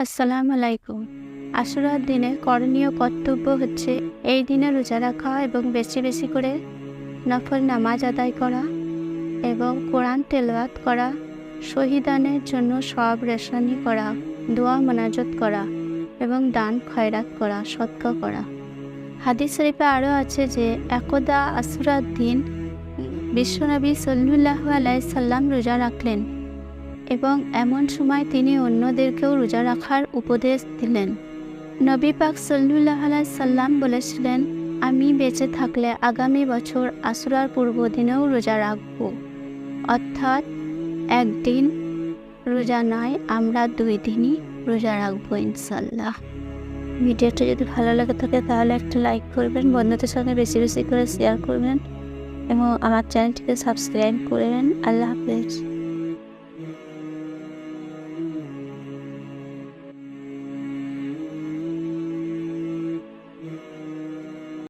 আসসালামু আলাইকুম। আশুরার দিনে করণীয় কর্তব্য হচ্ছে এই দিনে রোজা রাখা এবং বেশি বেশি করে নফল নামাজ আদায় করা এবং কোরআন তেলাওয়াত করা, শহীদানের জন্য সব রেশানি করা, দোয়া মোনাজাত করা এবং দান খয়রাত করা, সদকা করা। হাদিস শরীফে আরও আছে যে একদা আশুরার দিন বিশ্বনবী সাল্লাল্লাহু আলাইহি সাল্লাম রোজা রাখলেন এবং এমন সময় তিনি অন্যদেরকেও রোজা রাখার উপদেশ দিলেন। নবী পাক সাল্লাল্লাহু আলাইহি সাল্লাম বলেছিলেন, আমি বেঁচে থাকলে আগামী বছর আশুরার পূর্ব দিনেও রোজা রাখব। অর্থাৎ একদিন রোজা নয়, আমরা 2 দিনই রোজা রাখবো ইনশাল্লাহ। ভিডিওটা যদি ভালো লাগে থাকে তাহলে একটা লাইক করবেন, বন্ধুদের সঙ্গে বেশি বেশি করে শেয়ার করবেন এবং আমার চ্যানেলটিকে সাবস্ক্রাইব করবেন। আল্লাহ হাফেজ।